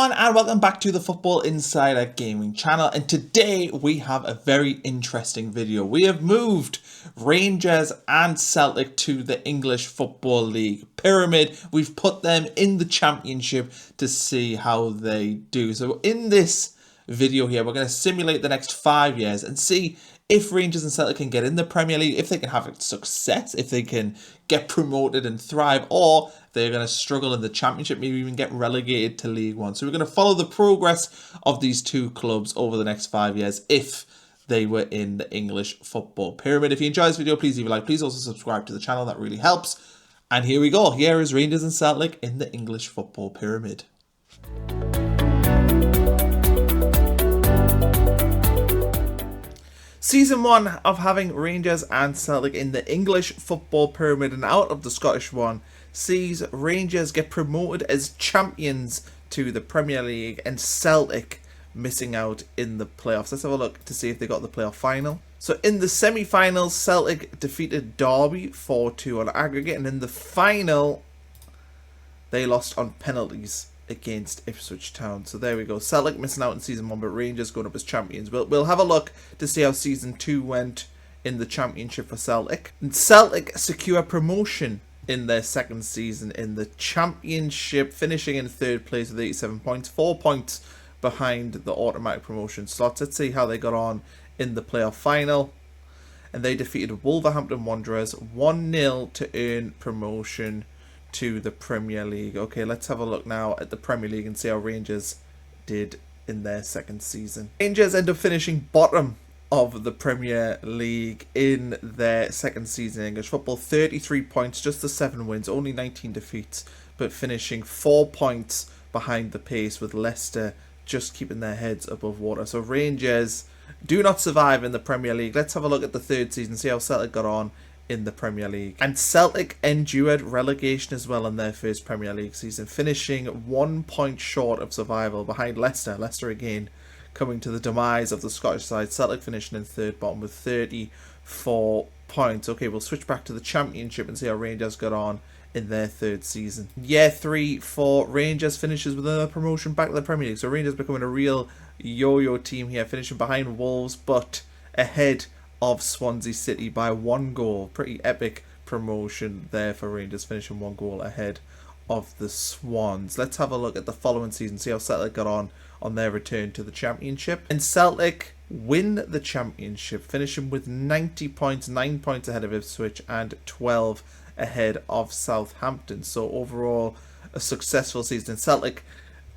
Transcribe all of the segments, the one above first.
everyone, and welcome back to the Football Insider Gaming channel. And today we have a very interesting video. We have moved Rangers and Celtic to the English Football League pyramid. We've put them in the Championship to see how they do. So in this video here, we're going to simulate the next 5 years and see if Rangers and Celtic can get in the Premier League, if they can have success, if they can get promoted and thrive, or they're going to struggle in the Championship, maybe even get relegated to League One. So we're going to follow the progress of these two clubs over the next 5 years if they were in the English football pyramid. If you enjoyed this video, please leave a like. Please also subscribe to the channel. That really helps. And here we go. Here is Rangers and Celtic in the English football pyramid. Season 1 of having Rangers and Celtic in the English football pyramid and out of the Scottish one sees Rangers get promoted as champions to the Premier League and Celtic missing out in the playoffs. Let's have a look to see if they got the playoff final. So in the semi-finals, Celtic defeated Derby 4-2 on aggregate, and in the final they lost on penalties against Ipswich Town. So there we go. Celtic missing out in season 1, but Rangers going up as champions. We'll have a look to see how season 2 went in the Championship for Celtic. And Celtic secure promotion in their second season in the Championship, finishing in third place with 87 points, 4 points behind the automatic promotion slots. Let's see how they got on in the playoff final. And they defeated Wolverhampton Wanderers 1-0 to earn promotion to the Premier League. Okay, let's have a look now at the Premier League and see how Rangers did in their second season. Rangers end up finishing bottom of the Premier League in their second season in English football. 33 points, just the 7 wins, only 19 defeats, but finishing 4 points behind the pace, with Leicester just keeping their heads above water. So Rangers do not survive in the Premier League. Let's have a look at the third season, see how Celtic got on in the Premier League. And Celtic endured relegation as well in their first Premier League season, finishing 1 point short of survival behind Leicester. Leicester again coming to the demise of the Scottish side. Celtic finishing in third bottom with 34 points. Okay, we'll switch back to the Championship and see how Rangers got on in their third season. Year 3 for Rangers finishes with another promotion back to the Premier League. So Rangers becoming a real yo-yo team here, finishing behind Wolves but ahead of Swansea City by 1 goal. Pretty epic promotion there for Rangers, finishing 1 goal ahead of the Swans. Let's have a look at the following season, see how Celtic got on their return to the Championship. And Celtic win the Championship, finishing with 90 points, 9 points ahead of Ipswich and 12 ahead of Southampton. So overall, a successful season. Celtic,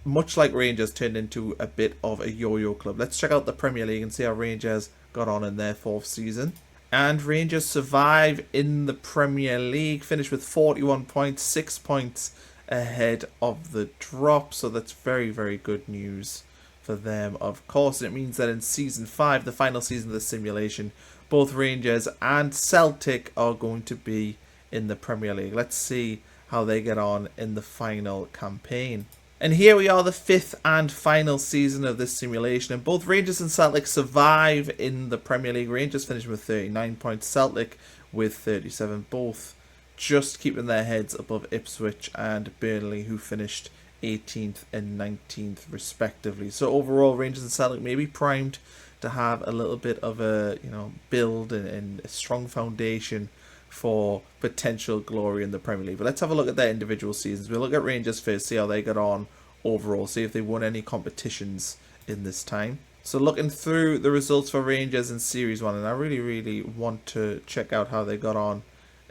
much like Rangers, turned into a bit of a yo-yo club. Let's check out the Premier League and see how Rangers got on in their 4th season. And Rangers survive in the Premier League, finish with 41 points, 6 points ahead of the drop. So that's very, very good news for them, of course. It means that in season 5, the final season of the simulation, both Rangers and Celtic are going to be in the Premier League. Let's see how they get on in the final campaign. And here we are, the 5th and final season of this simulation, and both Rangers and Celtic survive in the Premier League. Rangers finish with 39 points, Celtic with 37, both just keeping their heads above Ipswich and Burnley, who finished 18th and 19th respectively. So overall, Rangers and Celtic may be primed to have a little bit of a build and a strong foundation for potential glory in the Premier League. But let's have a look at their individual seasons. We'll look at Rangers first, see how they got on overall, see if they won any competitions in this time. So looking through the results for Rangers in Series 1, and I really want to check out how they got on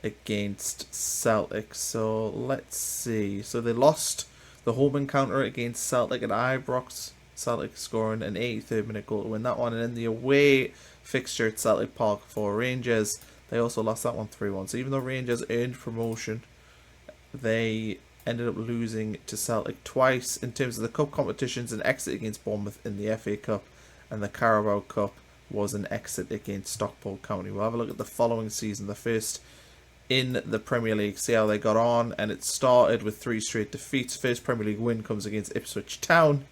against Celtic. So let's see. So they lost the home encounter against Celtic at Ibrox. Celtic scoring an 83rd minute goal to win that one. And in the away fixture at Celtic Park for Rangers, they also lost that one 3-1. So even though Rangers earned promotion, they ended up losing to Celtic twice in terms of the cup competitions: an exit against Bournemouth in the FA Cup, and the Carabao Cup was an exit against Stockport County. We'll have a look at the following season, the first in the Premier League, see how they got on. And it started with 3 straight defeats. First Premier League win comes against Ipswich Town.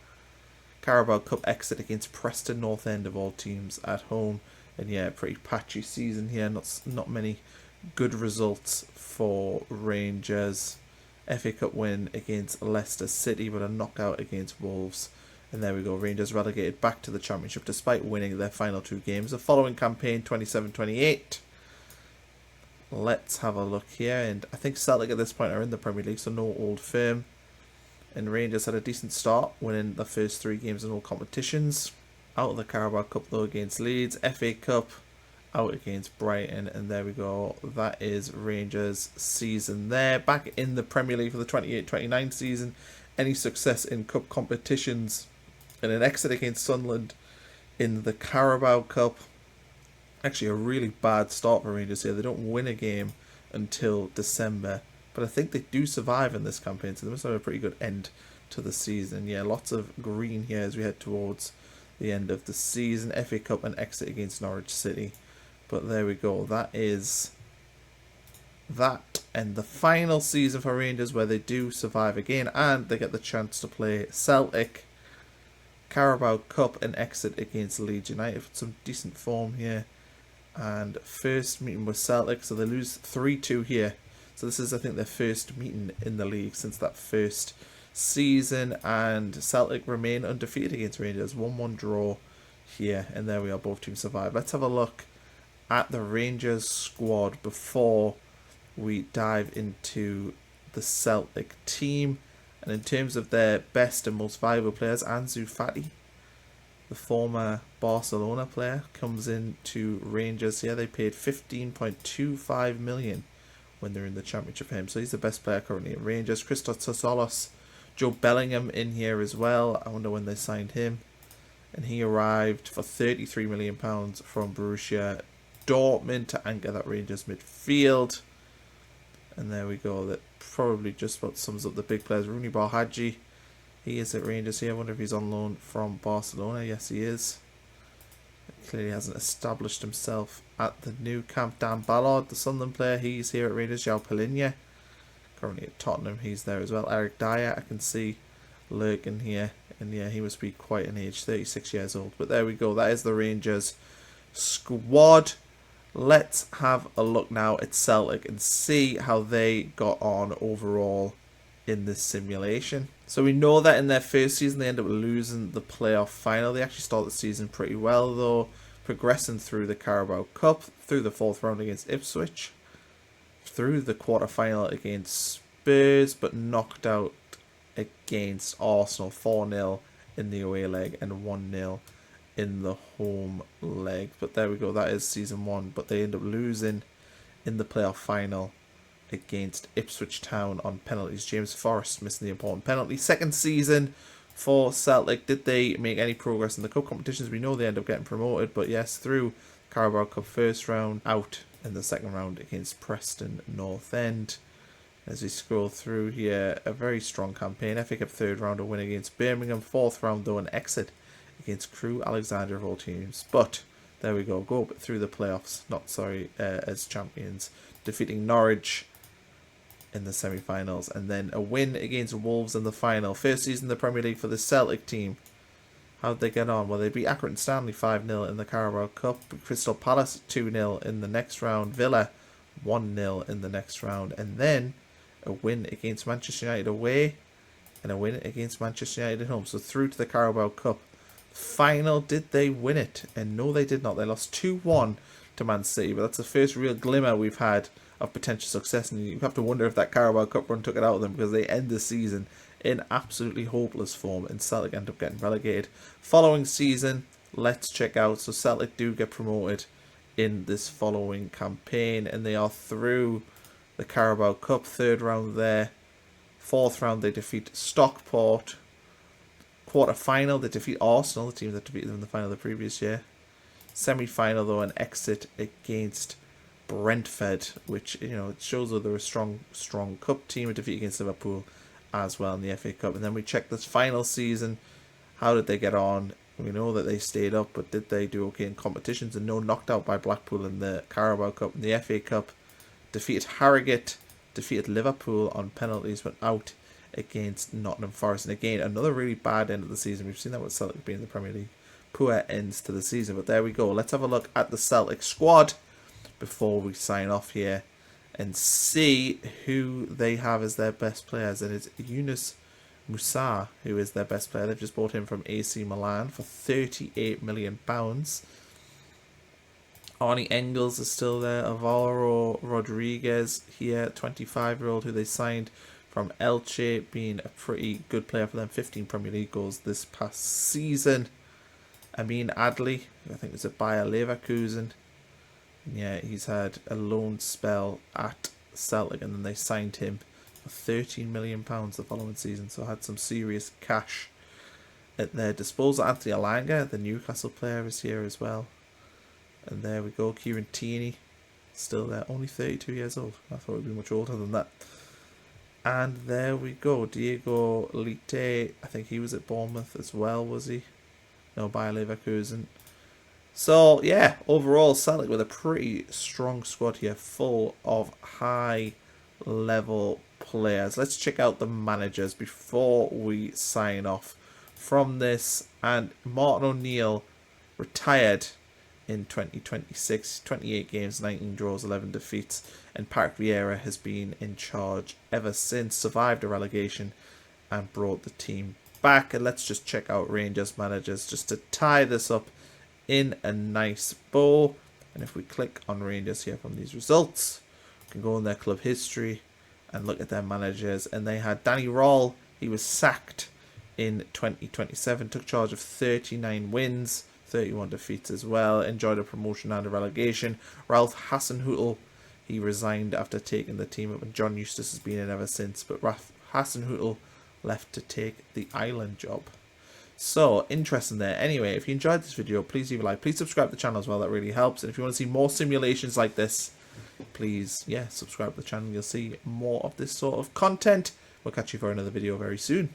Carabao Cup exit against Preston North End, of all teams, at home. And yeah, pretty patchy season here. Not many good results for Rangers. FA Cup win against Leicester City, but a knockout against Wolves. And there we go, Rangers relegated back to the Championship despite winning their final 2 games. The following campaign, 27-28. Let's have a look here, and I think Celtic at this point are in the Premier League, so no old firm. And Rangers had a decent start, winning the first 3 games in all competitions. Out of the Carabao Cup though against Leeds, FA Cup out against Brighton, and there we go. That is Rangers' season there. Back in the Premier League for the 28-29 season. Any success in cup competitions, and an exit against Sunderland in the Carabao Cup. Actually a really bad start for Rangers here. They don't win a game until December, but I think they do survive in this campaign, so they must have a pretty good end to the season. Yeah, lots of green here as we head towards the end of the season. FA Cup and exit against Norwich City. But there we go. That is that. And the final season for Rangers where they do survive again and they get the chance to play Celtic. Carabao Cup and exit against Leeds United. Some decent form here. And first meeting with Celtic, so they lose 3-2 here. So this is, I think, their first meeting in the league since that first season. And Celtic remain undefeated against Rangers. 1-1 draw here. And there we are, both teams survive. Let's have a look at the Rangers squad before we dive into the Celtic team. And in terms of their best and most valuable players, Ansu Fati, the former Barcelona player, comes into Rangers here. They paid 15.25 million when they're in the Championship for him. So he's the best player currently at Rangers. Christos Tsolos, Joe Bellingham in here as well. I wonder when they signed him. And he arrived for £33 million from Borussia Dortmund to anchor that Rangers midfield. And there we go. That probably just about sums up the big players. Rooney Barhaji, he is at Rangers here. I wonder if he's on loan from Barcelona. Yes, he is. Clearly hasn't established himself at the new camp. Dan Ballard, the Sunderland player, he's here at Rangers. João Palhinha, currently at Tottenham, he's there as well. Eric Dyer, I can see lurking here. And yeah, he must be quite an age, 36 years old. But there we go. That is the Rangers squad. Let's have a look now at Celtic and see how they got on overall in this simulation. So we know that in their first season they end up losing the playoff final. They actually start the season pretty well though, progressing through the Carabao Cup, through the 4th round against Ipswich, through the quarter-final against Spurs, but knocked out against Arsenal 4-0 in the away leg and 1-0 in the home leg. But there we go, that is season 1, but they end up losing in the playoff final against Ipswich Town on penalties. James Forrest missing the important penalty. Second season for Celtic. Did they make any progress in the cup competitions? We know they end up getting promoted, but yes, through Carabao Cup first round, out in the second round against Preston North End. As we scroll through here, a very strong campaign. FA Cup third round, a win against Birmingham. Fourth round though, an exit against Crewe Alexandria of all teams. But there we go, go through the playoffs, as champions, defeating Norwich in the semi-finals, and then a win against Wolves in the final. First season in the Premier League for the Celtic team. How'd they get on? Well, they beat Accrington Stanley 5-0 in the Carabao Cup, Crystal Palace 2-0 in the next round, Villa 1-0 in the next round, and then a win against Manchester United away and a win against Manchester United at home. So through to the Carabao Cup final. Did they win it? And no, they did not. They lost 2-1 to Man City, but that's the first real glimmer we've had of potential success, and you have to wonder if that Carabao Cup run took it out of them, because they end the season in absolutely hopeless form and Celtic end up getting relegated. Following season, let's check out. So Celtic do get promoted in this following campaign, and they are through the Carabao Cup, third round there. Fourth round they defeat Stockport. Quarter final they defeat Arsenal, the team that defeated them in the final the previous year. Semi final though, an exit against Brentford, which, you know, it shows that they're a strong cup team. A defeat against Liverpool as well in the FA Cup. And then we check this final season. How did they get on? We know that they stayed up, but did they do okay in competitions? And no, knocked out by Blackpool in the Carabao Cup. In the FA Cup, defeated Harrogate, defeated Liverpool on penalties, went out against Nottingham Forest. And again, another really bad end of the season. We've seen that with Celtic being in the Premier League. Poor ends to the season. But there we go. Let's have a look at the Celtic squad before we sign off here and see who they have as their best players. And it's Yunus Musa, who is their best player. They've just bought him from AC Milan for £38 million. Arnie Engels is still there. Alvaro Rodriguez here, 25-year-old, who they signed from Elche, being a pretty good player for them. 15 Premier League goals this past season. Amin Adli, I think it's at Bayer Leverkusen. Yeah, he's had a loan spell at Celtic, and then they signed him for £13 million the following season. So had some serious cash at their disposal. Anthony Alanga, the Newcastle player, is here as well. And there we go, Kieran Tierney, still there, only 32 years old. I thought it would be much older than that. And there we go, Diego Lite, I think he was at Bournemouth as well, was he? No, Bayer Leverkusen. So, yeah, overall, Celtic with a pretty strong squad here, full of high-level players. Let's check out the managers before we sign off from this. And Martin O'Neill retired in 2026, 28 games, 19 draws, 11 defeats, and Patrick Vieira has been in charge ever since, survived a relegation and brought the team back. And let's just check out Rangers managers just to tie this up in a nice bow. And if we click on Rangers here from these results, we can go in their club history and look at their managers. And they had Danny Röhl, he was sacked in 2027, took charge of 39 wins, 31 defeats as well, enjoyed a promotion and a relegation. Ralph Hasenhüttl, he resigned after taking the team up, and John Eustace has been in ever since, but Ralph Hasenhüttl left to take the Island job. So, interesting there. Anyway, if you enjoyed this video, please leave a like. Please subscribe to the channel as well, that really helps. And if you want to see more simulations like this, please, yeah, subscribe to the channel. You'll see more of this sort of content. We'll catch you for another video very soon.